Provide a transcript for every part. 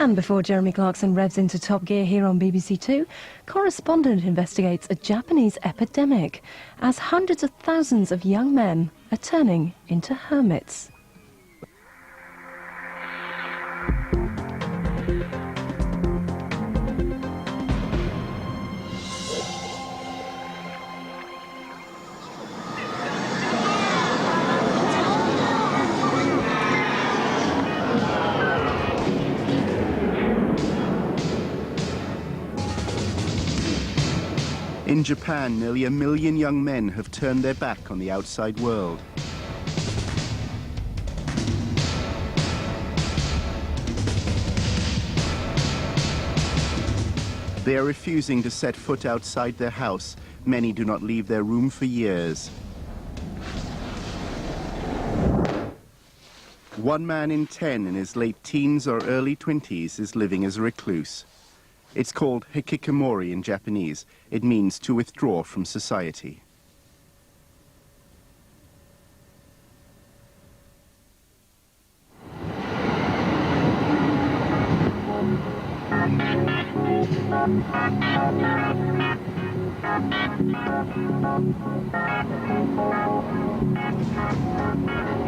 And before Jeremy Clarkson revs into top gear here on BBC Two, correspondent investigates a Japanese epidemic as hundreds of thousands of young men are turning into hermits. In Japan, nearly 1 million young men have turned their back on the outside world. They are refusing to set foot outside their house. Many do not leave their room for years. 1 man in 10 in his late teens or early 20s is living as a recluse. It's called hikikomori in Japanese. It means to withdraw from society.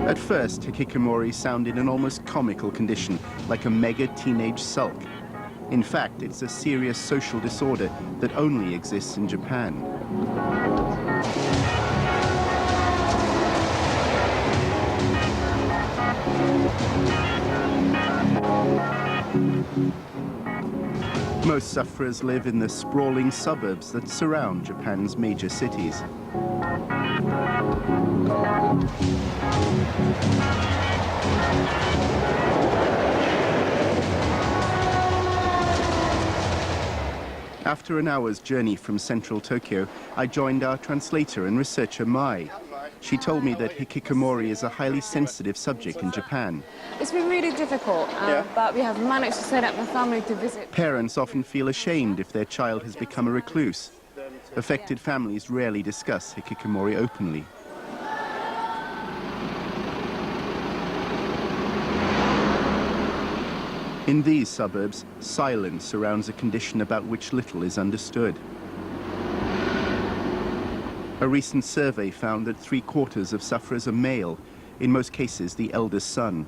At first, hikikomori sounded an almost comical condition, like a mega teenage sulk. In fact, it's a serious social disorder that only exists in Japan. Most sufferers live in the sprawling suburbs that surround Japan's major cities. After an hour's journey from central Tokyo, I joined our translator and researcher Mai. She told me that hikikomori is a highly sensitive subject in Japan. It's been really difficult, but we have managed to set up a family to visit. Parents often feel ashamed if their child has become a recluse. Affected families rarely discuss hikikomori openly. In these suburbs, silence surrounds a condition about which little is understood. A recent survey found that 3/4 of sufferers are male, in most cases the eldest son.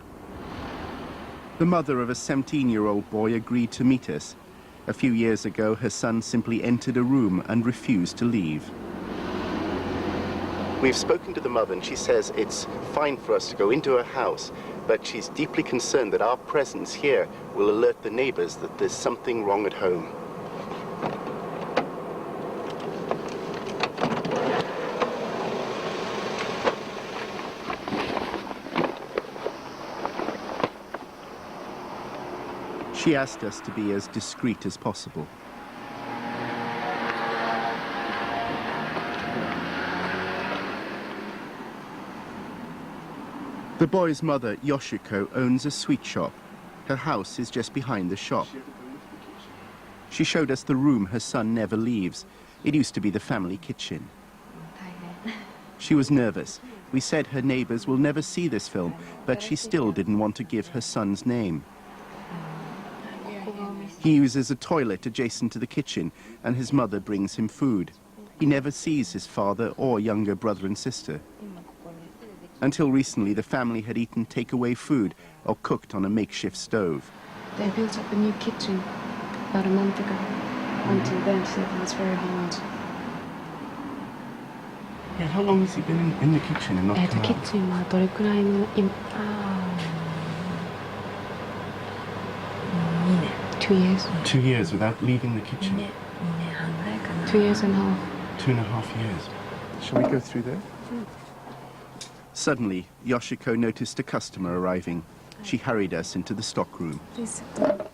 The mother of a 17-year-old boy agreed to meet us. A few years ago, her son simply entered a room and refused to leave. We've spoken to the mother and she says it's fine for us to go into her house, but she's deeply concerned that our presence here will alert the neighbors that there's something wrong at home. She asked us to be as discreet as possible. The boy's mother, Yoshiko, owns a sweet shop. Her house is just behind the shop. She showed us the room her son never leaves. It used to be the family kitchen. She was nervous. We said her neighbors will never see this film, but she still didn't want to give her son's name. He uses a toilet adjacent to the kitchen, and his mother brings him food. He never sees his father or younger brother and sister. Until recently, the family had eaten takeaway food or cooked on a makeshift stove. They built up a new kitchen about a month ago. Until then, so it was very hard. Yeah, how long has he been in the kitchen and not come out? キッチンはどれくらいの2 years. 2 years without leaving the kitchen. 2 years and a half. 2.5 years. Shall we go through there? Suddenly, Yoshiko noticed a customer arriving. She hurried us into the stockroom. Please sit down.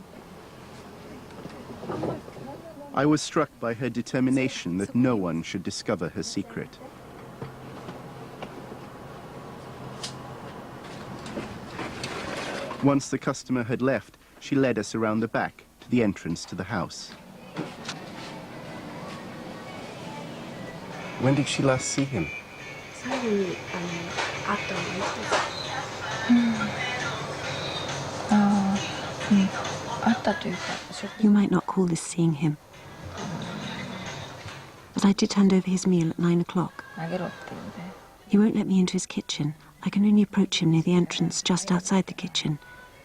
I was struck by her determination that no one should discover her secret. Once the customer had left, she led us around the back to the entrance to the house. When did she last see him? 最後に会ったのはいつですか？会った You might not call this seeing him. But I did hand over his meal at 9 o'clock. He won't let me into his kitchen. I can only approach him near the entrance just outside the kitchen.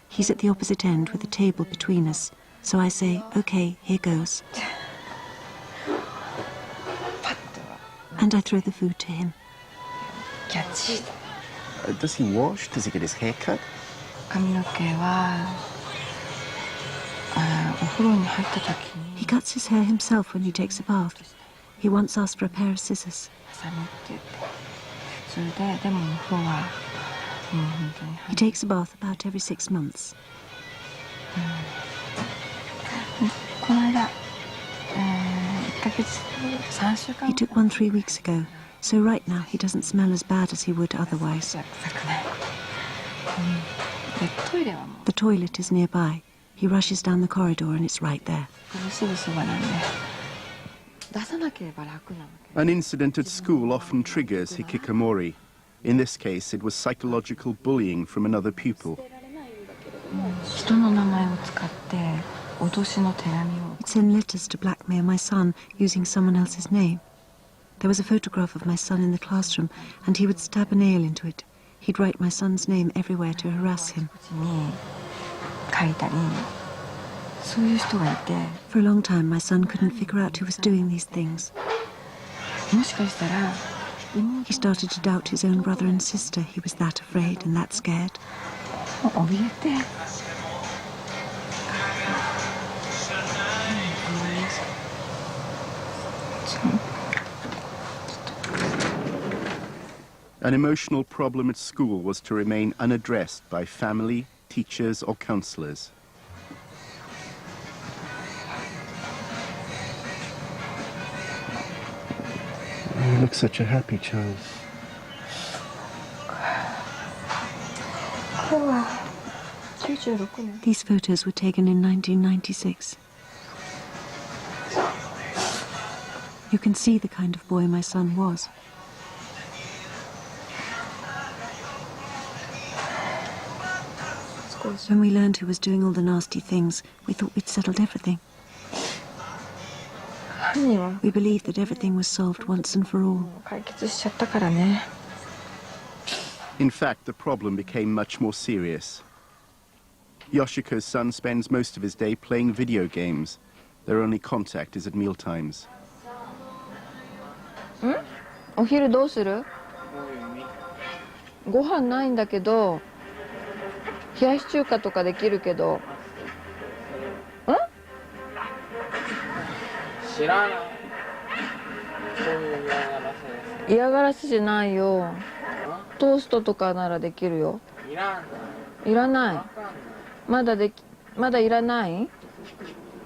He's at the opposite end with a table between us. So I say, okay, here goes. And I throw the food to him. Does he wash? Does he get his hair cut? He cuts his hair himself when he takes a bath. He once asked for a pair of scissors. He takes a bath about every 6 months. He took one 3 weeks ago, so right now he doesn't smell as bad as he would otherwise. The toilet is nearby. He rushes down the corridor and it's right there. An incident at school often triggers hikikomori. In this case, it was psychological bullying from another pupil. He'd send letters to blackmail my son using someone else's name. There was a photograph of my son in the classroom, and he would stab a nail into it. He'd write my son's name everywhere to harass him. For a long time, my son couldn't figure out who was doing these things. He started to doubt his own brother and sister. He was that afraid and that scared. An emotional problem at school was to remain unaddressed by family, teachers, or counselors. You look such a happy child. These photos were taken in 1996. You can see the kind of boy my son was. When we learned who was doing all the nasty things, we thought we'd settled everything. We believed that everything was solved once and for all. In fact, the problem became much more serious. Yoshiko's son spends most of his day playing video games. Their only contact is at mealtimes. お昼どうする？ご飯ないんだけど、冷やし中華とかできるけど。知らない。そういう嫌がらせじゃないよ。トーストとかならできるよ。いらない。いらない。まだいらない？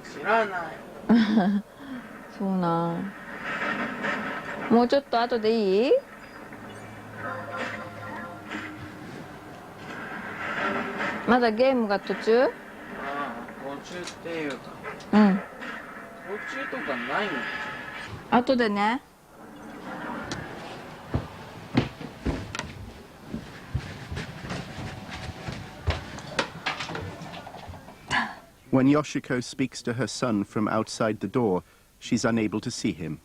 知らない。そうなん。もうちょっと後でいい？まだゲームが途中？ああ、途中っていうか。うん。途中とかないの？後でね。When Yoshiko speaks to her son from outside the door, she's unable to see him.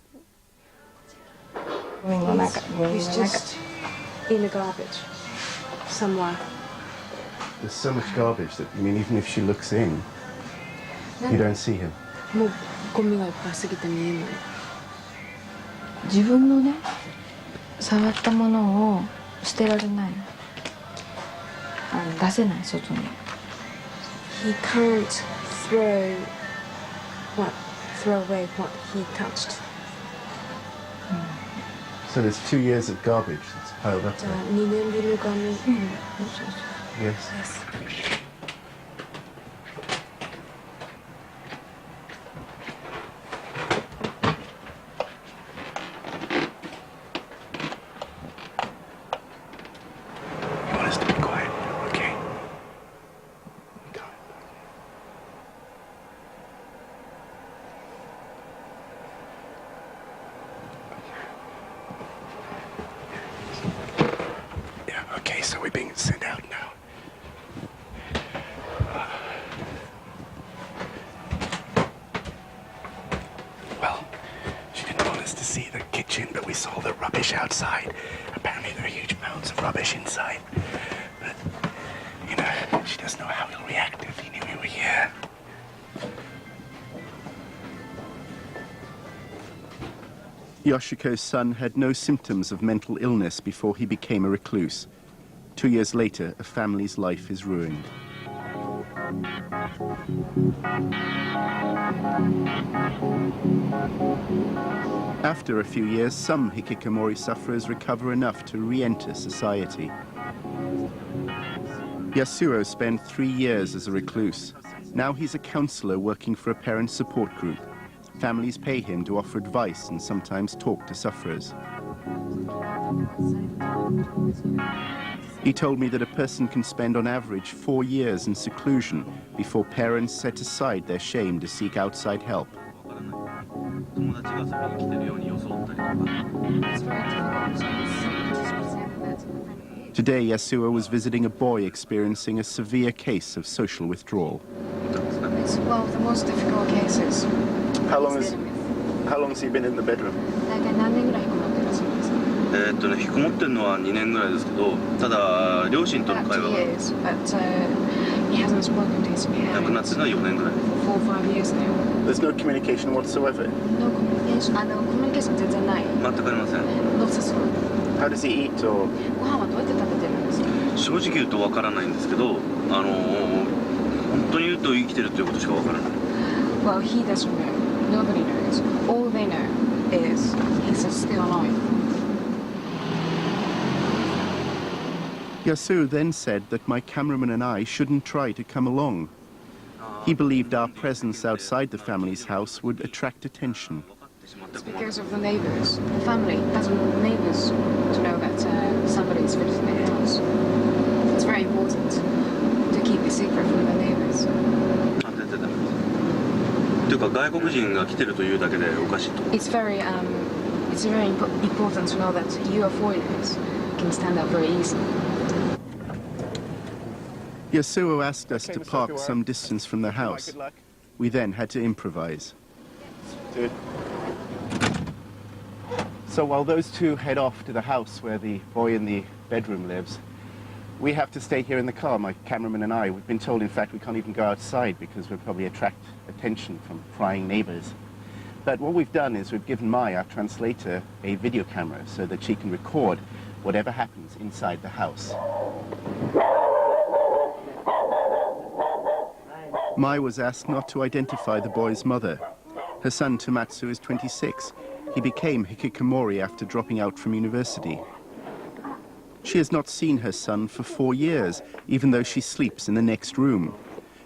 He's just in the garbage somewhere. There's so much garbage that, I mean, even if she looks in, you don't see him. もうゴミがいっぱいすぎて見えない。自分のね、触ったものを捨てられない。出せない外に。He can't throw away what he touched. So there's 2 years of garbage that's piled up じゃあ there. 2年分のゴミ。Yes. Yes. You want us to be quiet, okay? Yeah, okay, so we're being sent out now. inside. Apparently there are huge mounds of rubbish inside. But, you know, she doesn't know how he'll react if he knew we were here. Yoshiko's son had no symptoms of mental illness before he became a recluse. 2 years later, a family's life is ruined. After a few years, some hikikomori sufferers recover enough to re-enter society. Yasuo spent 3 years as a recluse. Now he's a counselor working for a parent support group. Families pay him to offer advice and sometimes talk to sufferers. He told me that a person can spend on average 4 years in seclusion before parents set aside their shame to seek outside help. Today, Yasuo was visiting a boy experiencing a severe case of social withdrawal. It's one of the most difficult cases. How long has he been in the bedroom? 大体何年ぐらい引きこもってらっしゃるんですか？引きこもってるのは2年ぐらいですけど、ただ両親との会話が years, but he hasn't spoken to his なくなってるのは4年ぐらい。 for 4 or 5 years now. There's no communication whatsoever. No communication. コミュニケーション全然ない。全くありません。Not at all. How does he eat or...ご飯はどうやって食べてるんですか？正直言うとわからないんですけど、本当に言うと生きてるということしかわからない。Well, he doesn't know. Nobody knows. All they know is he's still alive. Yasu then said that my cameraman and I shouldn't try to come along. He believed our presence outside the family's house would attract attention. It's because of the neighbors. The family doesn't want neighbors to know that somebody is visiting their house. It's very important to keep it secret from the neighbors. 全然ダメです。というか外国人が来てるというだけでおかしいと。It's very important to know that you are foreigners can stand up very easily. Yasuo asked us to park some distance from the house. We then had to improvise. So while those two head off to the house where the boy in the bedroom lives, we have to stay here in the car, my cameraman and I. We've been told, in fact, we can't even go outside because we'll probably attract attention from prying neighbors. But what we've done is we've given Mai, our translator, a video camera so that she can record whatever happens inside the house. Mai was asked not to identify the boy's mother. Her son Tomatsu is 26. He became hikikomori after dropping out from university. She has not seen her son for 4 years, even though she sleeps in the next room.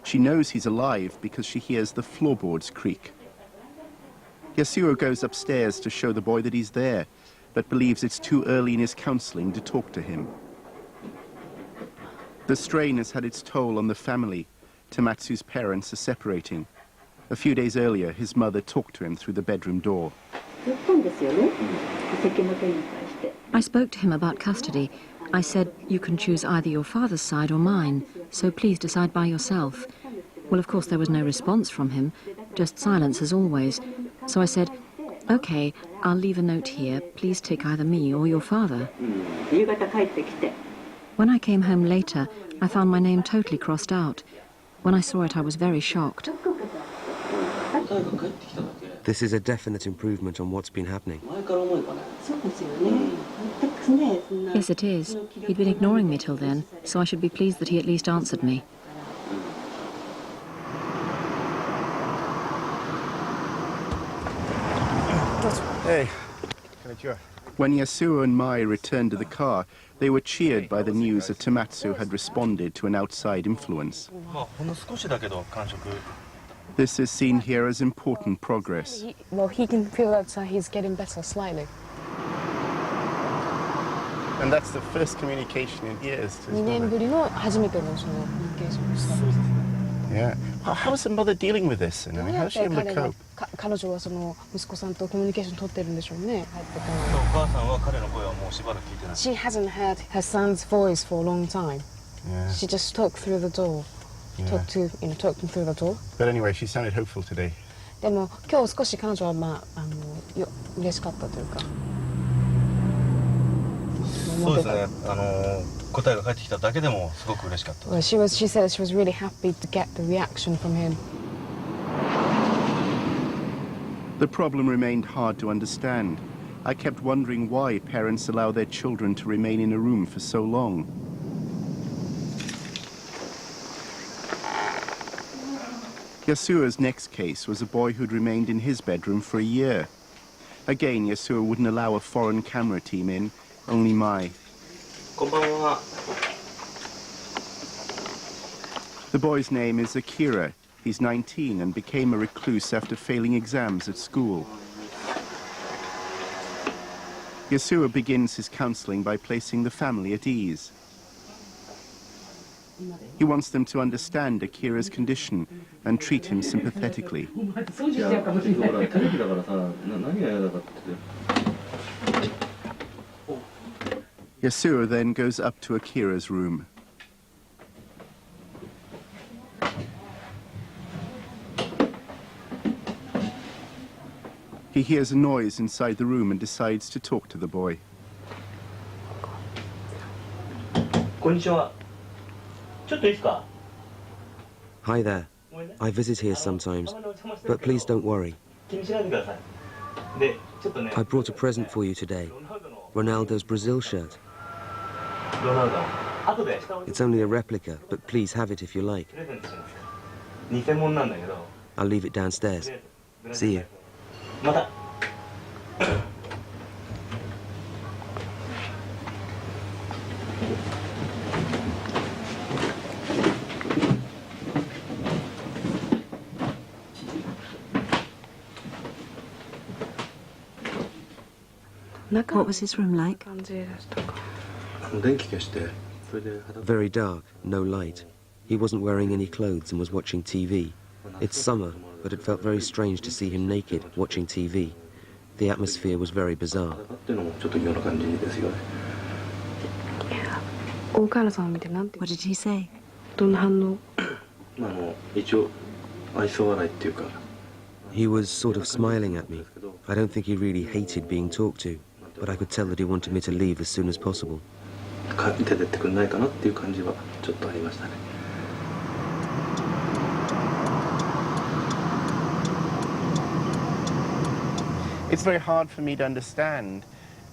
She knows he's alive because she hears the floorboards creak. Yasuo goes upstairs to show the boy that he's there, but believes it's too early in his counseling to talk to him. The strain has had its toll on the family. Tomatsu's parents are separating. A few days earlier, his mother talked to him through the bedroom door. I spoke to him about custody. I said, you can choose either your father's side or mine, so please decide by yourself. Well, of course, there was no response from him, just silence as always. So I said, okay, I'll leave a note here. Please take either me or your father. When I came home later, I found my name totally crossed out. When I saw it, I was very shocked. This is a definite improvement on what's been happening. Yes, it is. He'd been ignoring me till then, so I should be pleased that he at least answered me. Hey. When Yasuo and Mai returned to the car, they were cheered by the news that Tomatsu had responded to an outside influence. This is seen here as important progress. Well, he can feel that he's getting better slightly. And that's the first communication in years. 2年ぶりの初めてのそのコミュニケーションをしたんです。 Yeah. How is the mother dealing with this? I mean, how is she able to cope? 彼女はその息子さんとコミュニケーション取ってるんでしょうね。帰ってこない。お母さんは彼の声はもうしばらく聞いてない。 She hasn't heard her son's voice for a long time. Yeah. She just talked through the door. Talked him through the door. But anyway, she sounded hopeful today. でも、今日少し彼女は、嬉しかったというか。思ってた。答えが返ってきただけでもすごく嬉しかった。Well, she said she was really happy to get the reaction from him. The problem remained hard to understand. I kept wondering why parents allow their children to remain in a room for so long. Yasuo's next case was a boy who'd remained in his bedroom for a year. Again, Yasuo wouldn't allow a foreign camera team in, only Mai. The boy's name is Akira. He's 19 and became a recluse after failing exams at school. Yasuo begins his counseling by placing the family at ease. He wants them to understand Akira's condition and treat him sympathetically. Yasuo then goes up to Akira's room. He hears a noise inside the room and decides to talk to the boy. Hi there. I visit here sometimes, but please don't worry. I brought a present for you today. Ronaldo's Brazil shirt. It's only a replica, but please have it if you like. I'll leave it downstairs. See you. What was his room like? Very dark, no light. He wasn't wearing any clothes and was watching TV. It's summer, but it felt very strange to see him naked, watching TV. The atmosphere was very bizarre. What did he say? He was sort of smiling at me. I don't think he really hated being talked to, but I could tell that he wanted me to leave as soon as possible. It's very hard for me to understand.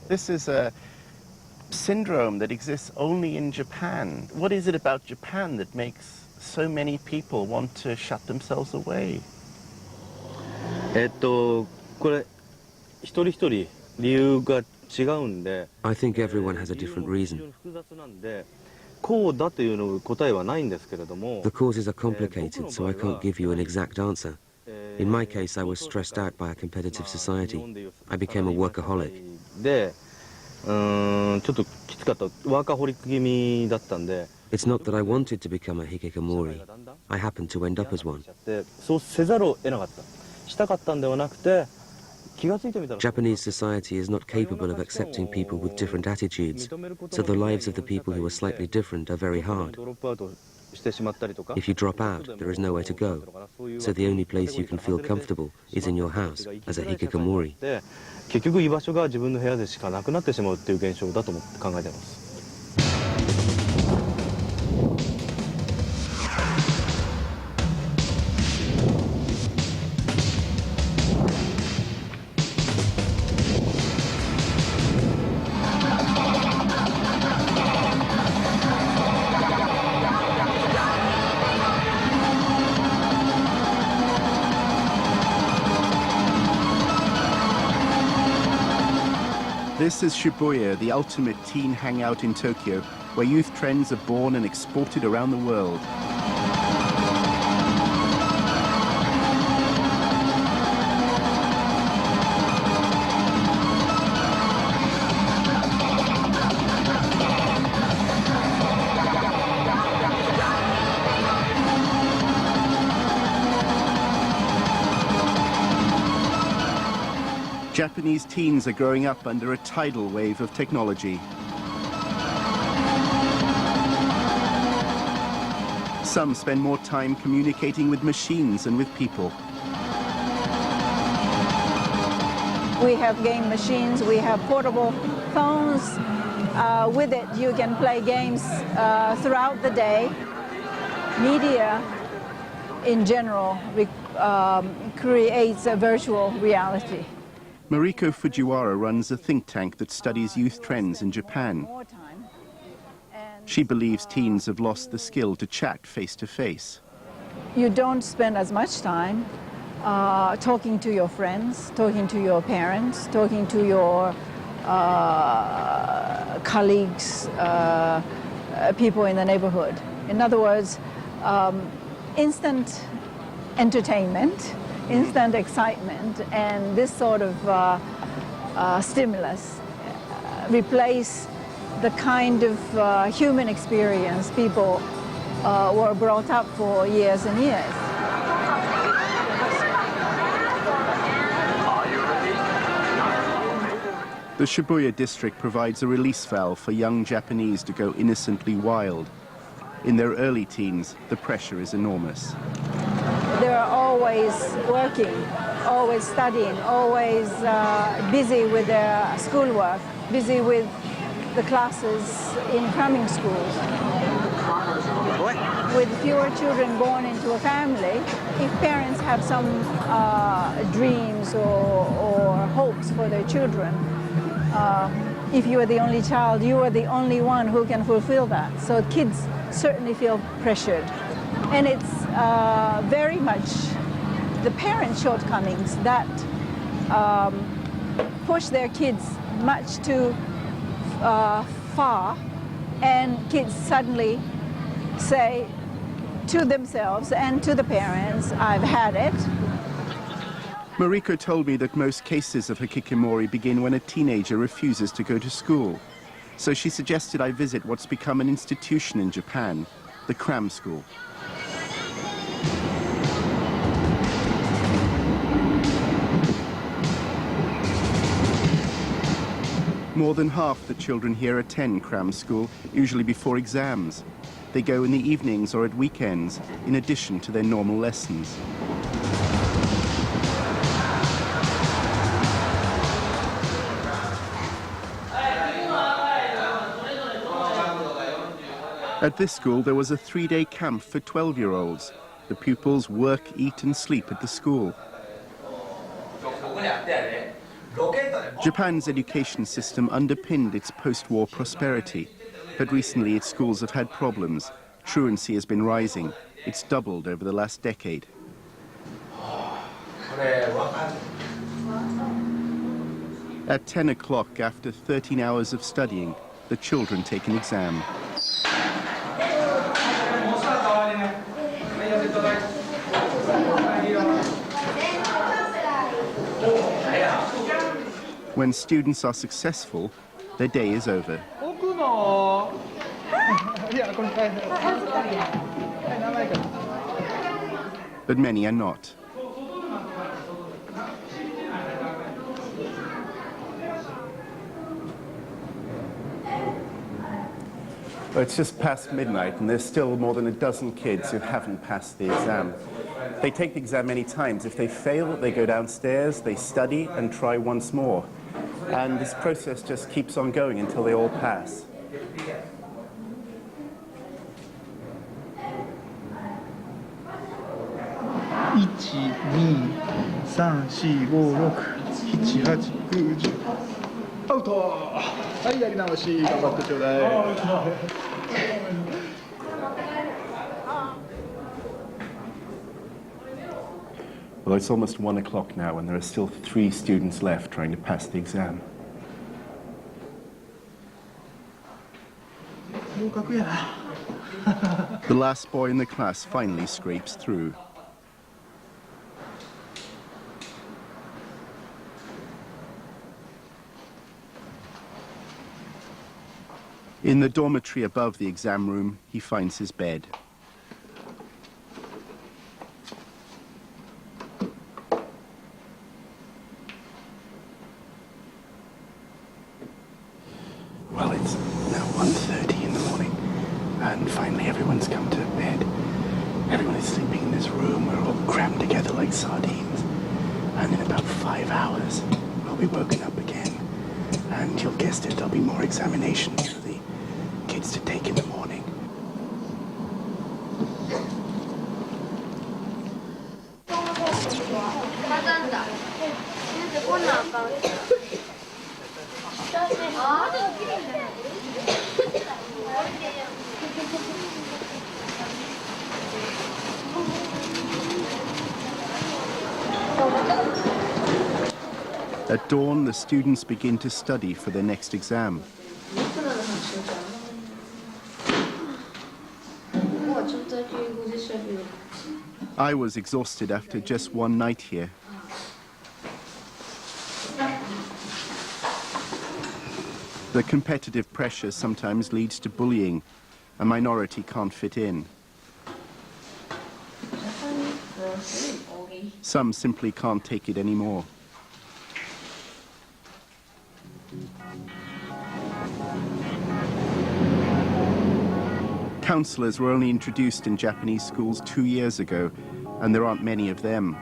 This is a syndrome that exists only in Japan. What is it about Japan that makes so many people want to shut themselves away? I think everyone has a different reason. The causes are complicated, so I can't give you an exact answer. In my case, I was stressed out by a competitive society. I became a workaholic. It's not that I wanted to become a hikikomori. I happened to end up as one. Japanese society is not capable of accepting people with different attitudes, so the lives of the people who are slightly different are very hard. If you drop out, there is nowhere to go, so the only place you can feel comfortable is in your house as a hikikomori. This is Shibuya, the ultimate teen hangout in Tokyo, where youth trends are born and exported around the world. Japanese teens are growing up under a tidal wave of technology. Some spend more time communicating with machines than with people. We have game machines, we have portable phones, With it, you can play games throughout the day. Media, in general, creates a virtual reality. Mariko Fujiwara runs a think tank that studies youth trends in Japan. She believes teens have lost the skill to chat face-to-face. You don't spend as much time talking to your friends, talking to your parents, talking to your colleagues, people in the neighborhood. In other words, instant entertainment, instant excitement, and this sort of stimulus replace the kind of human experience people were brought up for years and years. The Shibuya district provides a release valve for young Japanese to go innocently wild. In their early teens, the pressure is enormous. They're always working, always studying, always busy with their schoolwork, busy with the classes in cramming schools. With fewer children born into a family, if parents have some dreams or hopes for their children, if you are the only child, you are the only one who can fulfill that. So kids certainly feel pressured. And it's very much the parents' shortcomings that push their kids much too far, and kids suddenly say to themselves and to the parents, I've had it. Mariko told me that most cases of hikikomori begin when a teenager refuses to go to school. So she suggested I visit what's become an institution in Japan, the cram school. More than half the children here attend cram school, usually before exams. They go in the evenings or at weekends, in addition to their normal lessons. At this school, there was a 3-day camp for 12-year-olds. The pupils work, eat and sleep at the school. Japan's education system underpinned its post-war prosperity, but recently its schools have had problems. Truancy has been rising. It's doubled over the last decade. At 10 o'clock, after 13 hours of studying, the children take an exam. When students are successful, their day is over. But many are not. Well, it's just past midnight and there's still more than a dozen kids who haven't passed the exam. They take the exam many times. If they fail, they go downstairs, they study and try once more. And this process just keeps on going until they all pass. Well, it's almost 1 o'clock now, and there are still 3 students left trying to pass the exam. The last boy in the class finally scrapes through. In the dormitory above the exam room, he finds his bed. Well, it's now 1:30 in the morning, and finally everyone's come to bed. Everyone is sleeping in this room. We're all crammed together like sardines. And in about 5 hours, we'll be woken up again. And you'll guess it, there'll be more examinations for the kids to take in the morning. At dawn, the students begin to study for their next exam. I was exhausted after just one night here. The competitive pressure sometimes leads to bullying. A minority can't fit in. Some simply can't take it anymore. Counselors were only introduced in Japanese schools 2 years ago, and there aren't many of them.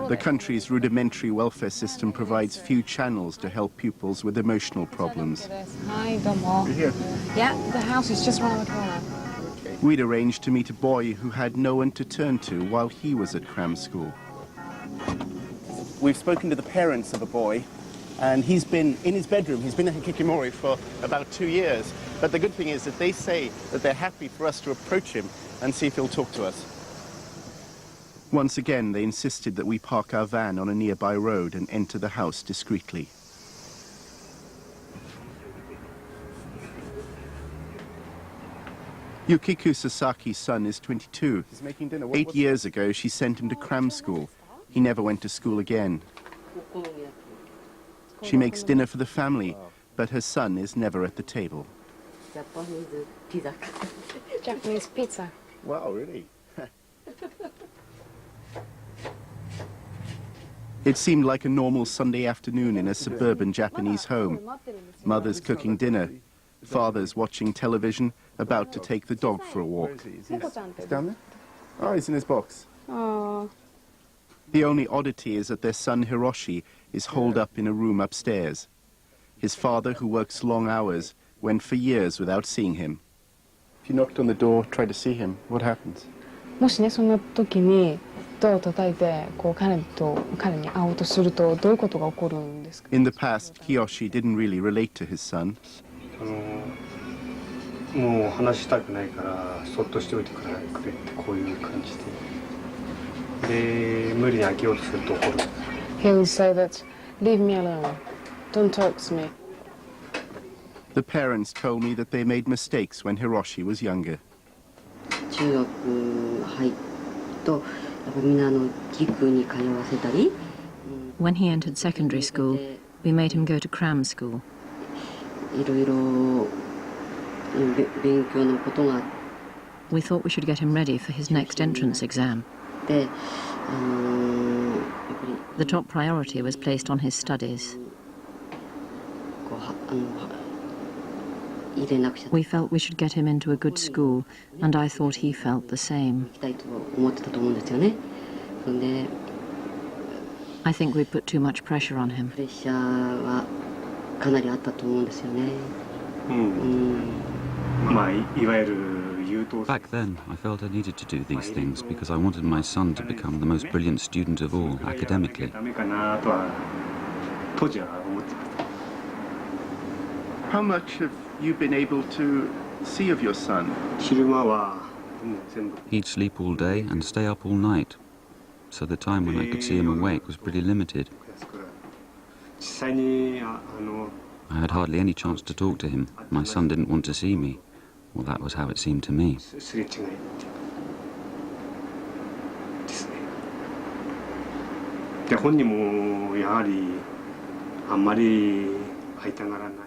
The country's rudimentary welfare system provides few channels to help pupils with emotional problems. Hi, domo. You're here? Yeah, the house is just around the corner. We'd arranged to meet a boy who had no one to turn to while he was at cram school. We've spoken to the parents of a boy, and he's been in his bedroom. He's been a hikikomori for about 2 years. But the good thing is that they say that they're happy for us to approach him and see if he'll talk to us. Once again, they insisted that we park our van on a nearby road and enter the house discreetly. Yukiku Sasaki's son is 22. 8 years ago, she sent him to cram school. He never went to school again. She makes dinner for the family, but her son is never at the table. Japanese pizza. Wow, really? It seemed like a normal Sunday afternoon in a suburban Japanese home. Mother's cooking dinner, father's watching television, about to take the dog for a walk. He's down there? Oh, he's in his box. Oh. The only oddity is that their son Hiroshi is holed up in a room upstairs. His father, who works long hours, went for years without seeing him. If you knocked on the door, tried to see him, what happens? もしね、その時にドアを叩いてこう彼に会おうとするとどういうことが起こるんですか? In the past, Kiyoshi didn't really relate to his son. もう話したくないからそっとしておいてくれってこういう感じで。で、無理に開けようとすると怒る。He would say that, leave me alone, don't talk to me. The parents told me that they made mistakes when Hiroshi was younger. 中学入るとやっぱみんな塾に通わせたり。When he entered secondary school, we made him go to cram school. いろいろ勉強のことが。We thought we should get him ready for his next entrance exam. で、The top priority was placed on his studies. We felt we should get him into a good school, and I thought he felt the same. I think we put too much pressure on him. Back then, I felt I needed to do these things because I wanted my son to become the most brilliant student of all, academically. How much have you been able to see of your son? He'd sleep all day and stay up all night, so the time when I could see him awake was pretty limited. I had hardly any chance to talk to him. My son didn't want to see me. Well, that was how it seemed to me.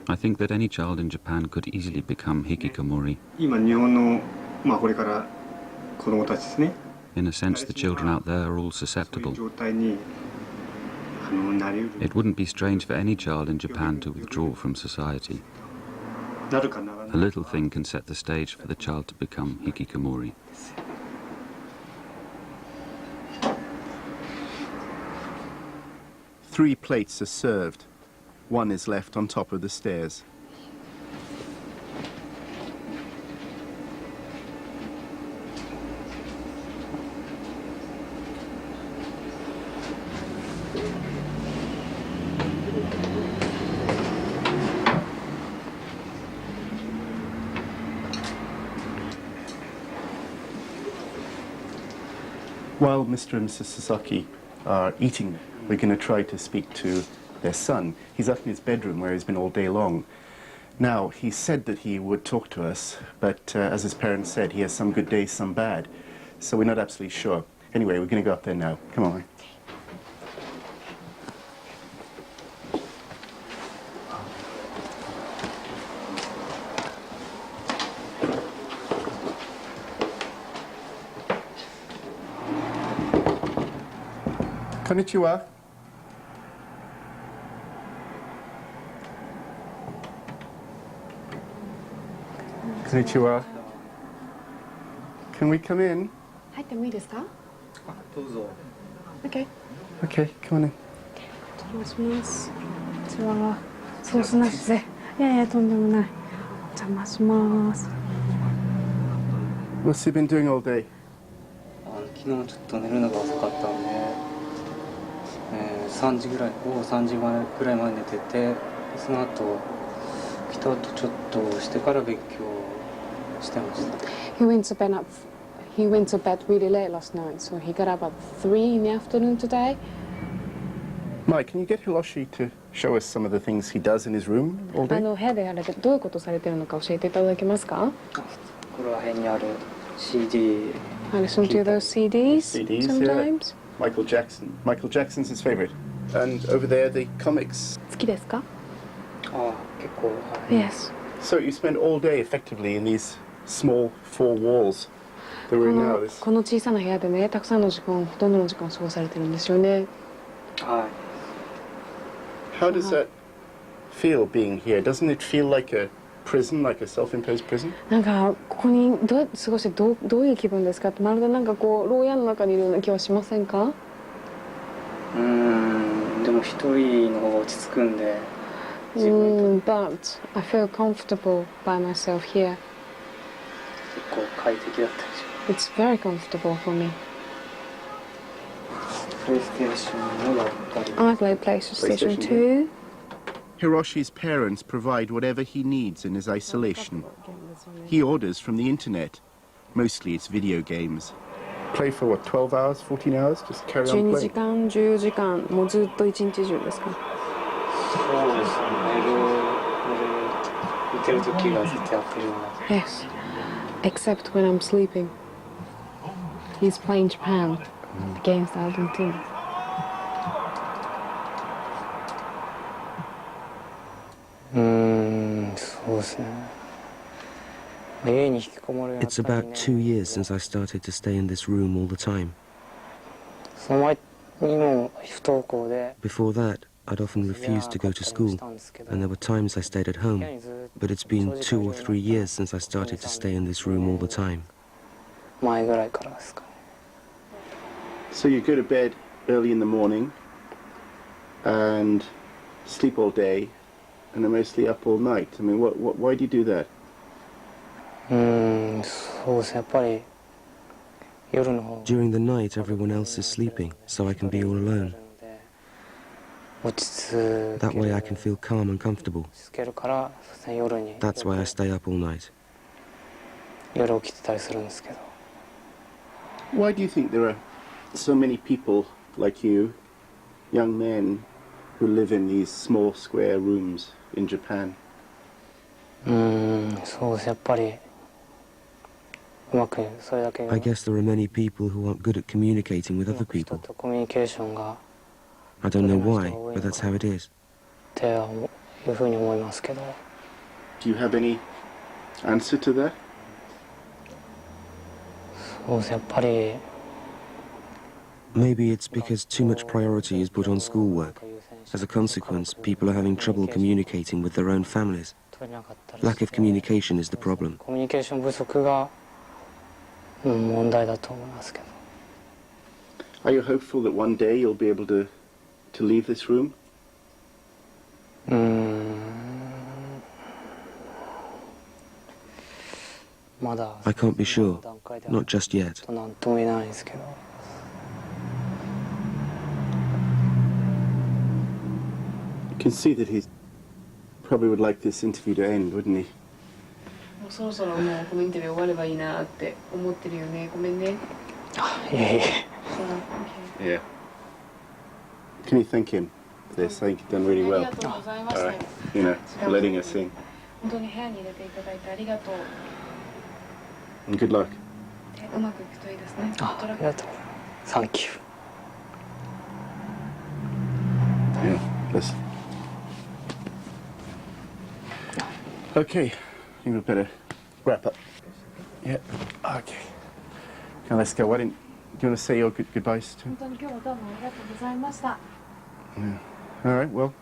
I think that any child in Japan could easily become hikikomori. In a sense, the children out there are all susceptible. It wouldn't be strange for any child in Japan to withdraw from society. A little thing can set the stage for the child to become hikikomori. Three plates are served. One is left on top of the stairs. While Mr. and Mrs. Sasaki are eating, we're going to try to speak to their son. He's up in his bedroom where he's been all day long. Now, he said that he would talk to us, but as his parents said, he has some good days, some bad. So we're not absolutely sure. Anyway, we're going to go up there now. Come on. Konnichiwa. Konnichiwa. Can we come in? 入ってもいいですか？どうぞ。 Okay. Okay, come on in. お邪魔します。こちらはソースなしで。いやいや、とんでもない。お邪魔します。 What's he been doing all day? 昨日ちょっと寝るのが遅かったんで、3時ぐらい、午後3時ぐらいまで寝てて、その後来た後ちょっとしてから勉強してました。 He went to bed really late last night, so he got up at 3 in the afternoon today. Mike, can you get Hiroshi to show us some of the things he does in his room all day? 部屋でやられてどういうことされてるのか教えていただけますか？ここら辺にある CD。 I listen to those CDs CDs, sometimes. Yeah. Michael Jackson. Michael Jackson's his favorite. And over there, the comics. 好きですか？結構、はい。 Yes. So you spend all day effectively in these small 4 walls that we're in now. This. この小さな部屋でね、たくさんの時間、ほとんどの時間を過ごされてるんですよね。はい。 How does that feel being here? Doesn't it feel like a prison, like a self-imposed prison? なんかここにどうやって過ごしてどういう気分ですかって、まるでなんかこう牢屋の中にいるような気はしませんか？でも一人の方が落ち着くんで。But I feel comfortable by myself here. 結構快適だったりし It's very comfortable for me. プレイステーションのがあったり。 I play PlayStation 2. Hiroshi's parents provide whatever he needs in his isolation. He orders from the internet. Mostly it's video games. Play for what, 12 hours, 14 hours? Just carry on 12時 playing. 間、14時間、もうずっと一日中ですか？そうですね。寝てる時がずっとやってるような。 Yes, except when I'm sleeping. He's playing Japan against Argentina. It's about 2 years since I started to stay in this room all the time. Before that, I'd often refused to go to school, and there were times I stayed at home, but it's been 2 or 3 years since I started to stay in this room all the time. So you go to bed early in the morning and sleep all day and are mostly up all night. I mean, why do you do that? During the night, everyone else is sleeping, so I can be all alone. That way I can feel calm and comfortable. That's why I stay up all night. Why do you think there are so many people like you, young men, who live in these small square rooms in Japan? I guess there are many people who aren't good at communicating with other people. I don't know why, but that's how it is. Do you have any answer to that? Maybe it's because too much priority is put on schoolwork. As a consequence, people are having trouble communicating with their own families. Lack of communication is the problem. Are you hopeful that one day you'll be able to leave this room? I can't be sure, not just yet. You can see that he probably would like this interview to end, wouldn't he? Yeah. Can you thank him for this? I think you've done really well. All right. You know, for letting us in. And good luck. Thank you. Yeah, listen. Okay, I think we better wrap up. Yeah, okay. Now let's go. Do you want to say your goodbyes to? Yeah. All right, well,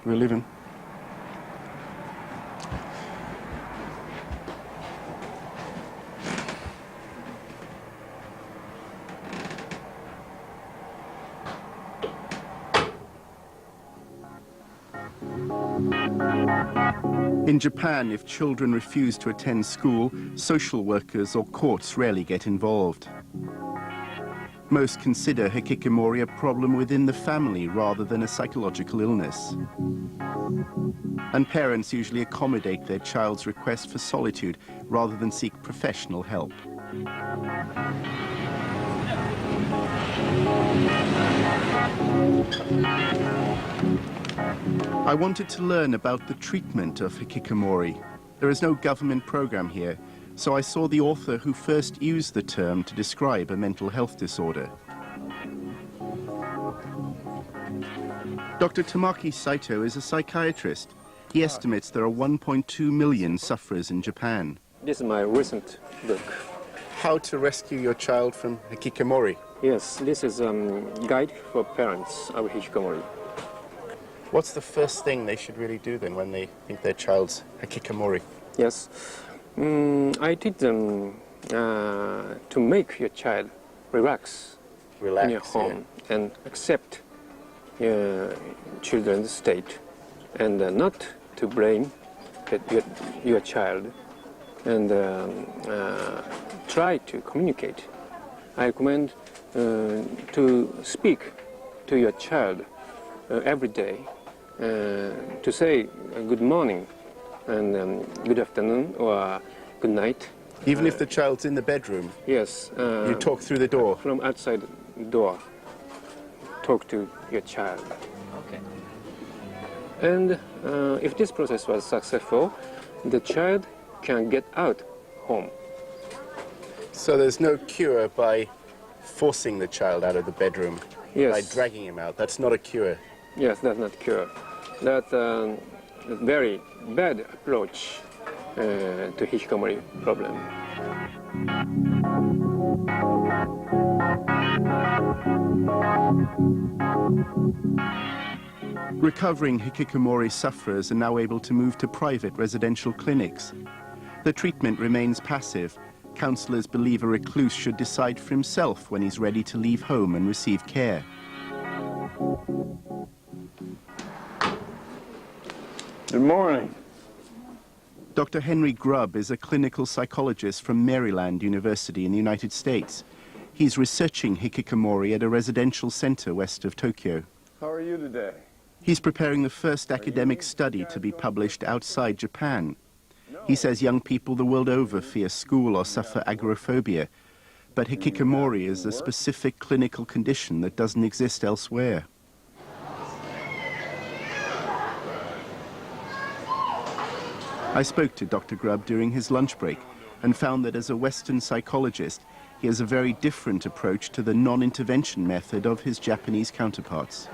we're leaving. In Japan, if children refuse to attend school, social workers or courts rarely get involved. Most consider hikikomori a problem within the family rather than a psychological illness. And parents usually accommodate their child's request for solitude rather than seek professional help. I wanted to learn about the treatment of hikikomori. There is no government program here, so I saw the author who first used the term to describe a mental health disorder. Dr. Tamaki Saito is a psychiatrist. He estimates there are 1.2 million sufferers in Japan. This is my recent book. How to rescue your child from hikikomori? Yes, this is a guide for parents of hikikomori. What's the first thing they should really do then when they think their child's hikikomori? Yes, I teach them to make your child relax in your home and accept your children's state and not to blame your child and try to communicate. I recommend to speak to your child every day. To say good morning and good afternoon or good night. Even if the child's in the bedroom? Yes. You talk through the door? From outside the door. Talk to your child. Okay. And if this process was successful, the child can get out home. So there's no cure by forcing the child out of the bedroom? Yes. By dragging him out? That's not a cure? Yes, that's not cure. That's a very bad approach to hikikomori problem. Recovering hikikomori sufferers are now able to move to private residential clinics. The treatment remains passive. Counsellors believe a recluse should decide for himself when he's ready to leave home and receive care. Good morning. Dr. Henry Grubb is a clinical psychologist from Maryland University in the United States. He's researching hikikomori at a residential center west of Tokyo. How are you today? He's preparing the first academic study to be published outside Japan. He says young people the world over fear school or suffer agoraphobia, but hikikomori is a specific clinical condition that doesn't exist elsewhere. I spoke to Dr. Grubb during his lunch break and found that as a Western psychologist, he has a very different approach to the non-intervention method of his Japanese counterparts.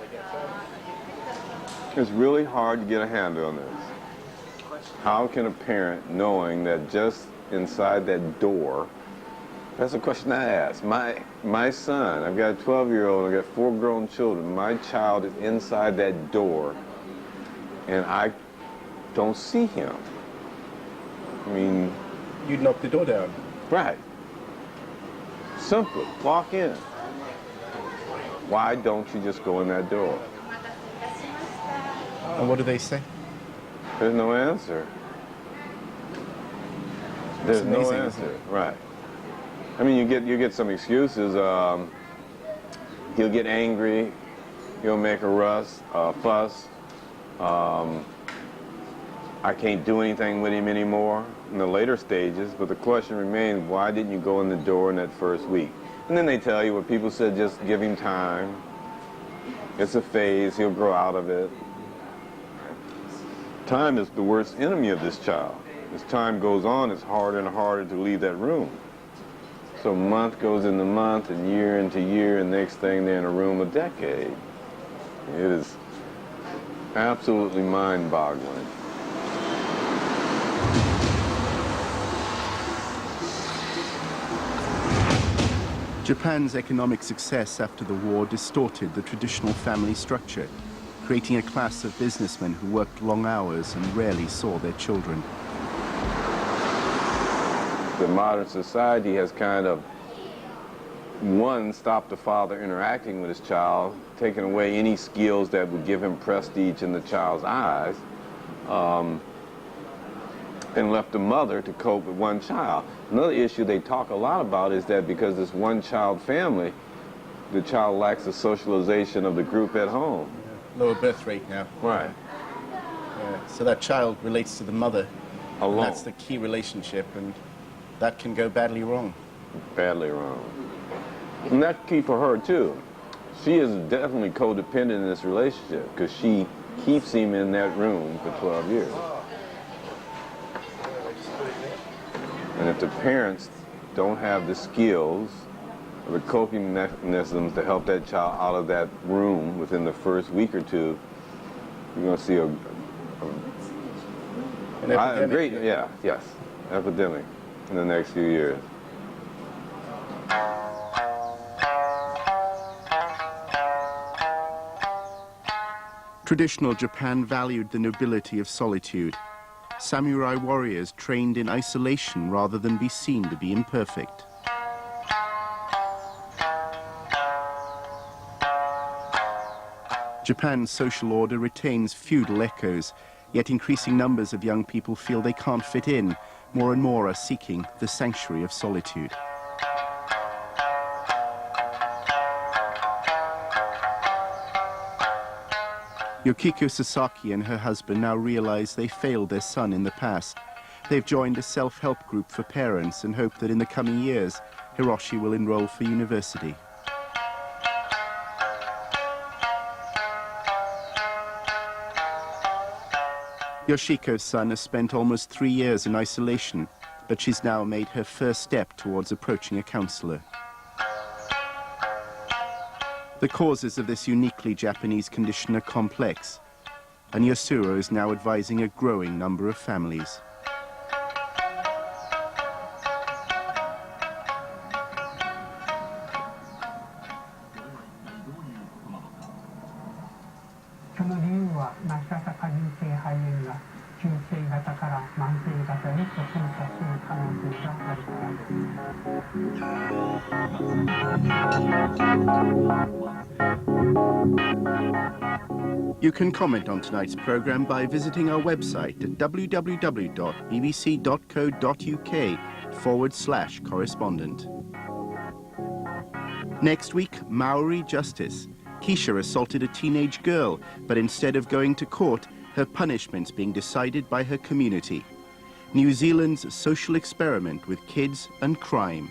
It's really hard to get a handle on this. How can a parent, knowing that just inside that door, that's a question I ask. My son, I've got a 12-year-old, I've got 4 grown children. My child is inside that door, and I don't see him. I mean... You'd knock the door down. Right. Simple. Walk in. Why don't you just go in that door? And what do they say? There's no answer. There's no amazing, answer, right. I mean, you get some excuses. He'll get angry. He'll make a fuss. I can't do anything with him anymore in the later stages, but the question remains, why didn't you go in the door in that first week? And then they tell you what people said, just give him time. It's a phase, he'll grow out of it. Time is the worst enemy of this child. As time goes on, it's harder and harder to leave that room. So month goes into month and year into year, and next thing they're in a room a decade. It is absolutely mind-boggling. Japan's economic success after the war distorted the traditional family structure, creating a class of businessmen who worked long hours and rarely saw their children. The modern society has kind of, one, stopped the father interacting with his child, taken away any skills that would give him prestige in the child's eyes, and left the mother to cope with one child. Another issue they talk a lot about is that because it's one-child family, the child lacks the socialization of the group at home. Lower birth rate now. Right. So that child relates to the mother. Alone. That's the key relationship, and that can go badly wrong. Badly wrong. And that's key for her, too. She is definitely codependent in this relationship because she keeps him in that room for 12 years. And if the parents don't have the skills or the coping mechanisms to help that child out of that room within the first week or two, you're going to see an epidemic. Yes, epidemic in the next few years. Traditional Japan valued the nobility of solitude. Samurai warriors trained in isolation rather than be seen to be imperfect. Japan's social order retains feudal echoes, yet increasing numbers of young people feel they can't fit in. More and more are seeking the sanctuary of solitude. Yukiko Sasaki and her husband now realize they failed their son in the past. They've joined a self-help group for parents and hope that in the coming years, Hiroshi will enroll for university. Yoshiko's son has spent almost 3 years in isolation, but she's now made her first step towards approaching a counselor. The causes of this uniquely Japanese condition are complex, and Yasuro is now advising a growing number of families. You can comment on tonight's programme by visiting our website at www.bbc.co.uk/correspondent. Next week, Maori justice. Keisha assaulted a teenage girl, but instead of going to court, her punishment's being decided by her community. New Zealand's social experiment with kids and crime.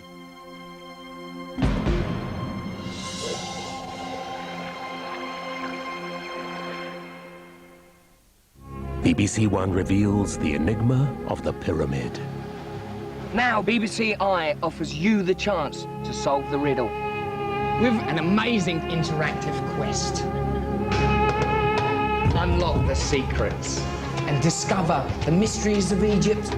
BBC One reveals the enigma of the pyramid. Now BBC I offers you the chance to solve the riddle. With an amazing interactive quest. Unlock the secrets and discover the mysteries of Egypt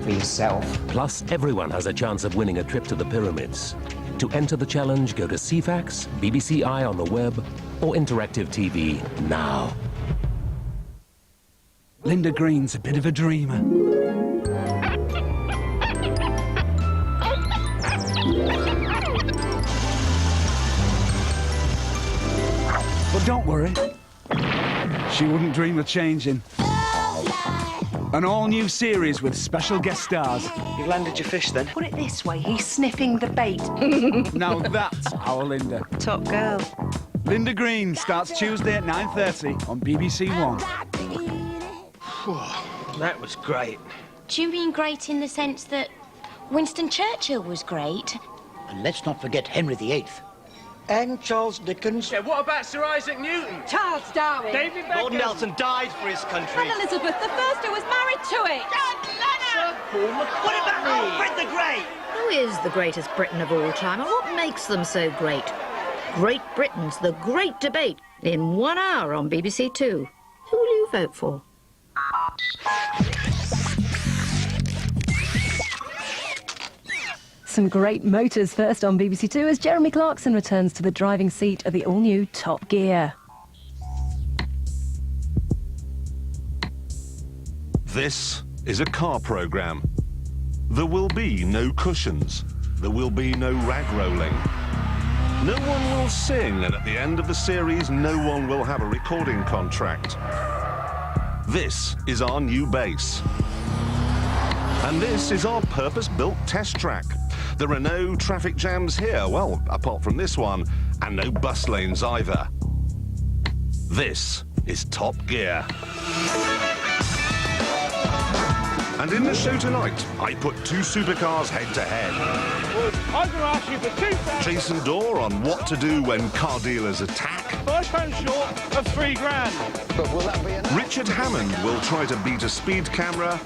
for yourself. Plus, everyone has a chance of winning a trip to the pyramids. To enter the challenge, go to CFAX, BBC I on the web, or Interactive TV now. Linda Green's a bit of a dreamer. But don't worry, she wouldn't dream of changing. An all-new series with special guest stars. You've landed your fish, then? Put it this way, he's sniffing the bait. Now that's our Linda. Top girl. Linda Green starts Tuesday at 9:30 on BBC One. That was great. Do you mean great in the sense that Winston Churchill was great? And let's not forget Henry VIII. And Charles Dickens. Yeah, what about Sir Isaac Newton? Charles Darwin. David Beckham. Lord Nelson died for his country. And Elizabeth I, who was married to it. Sir Paul McCartney. What about Alfred the Great? Who is the greatest Briton of all time, and what makes them so great? Great Britain's The Great Debate in 1 hour on BBC Two. Who will you vote for? Some great motors first on BBC Two as Jeremy Clarkson returns to the driving seat of the all-new Top Gear. This is a car programme. There will be no cushions. There will be no rag rolling. No one will sing, and at the end of the series, no one will have a recording contract. This is our new base. And this is our purpose-built test track. There are no traffic jams here, well, apart from this one, and no bus lanes either. This is Top Gear. And in the show tonight, I put two supercars head-to-head. I'm going to ask you for £2,000. Jason Dorr on what to do when car dealers attack. £5 short of £3 grand. But will that be enough? Richard Hammond will try to beat a speed camera.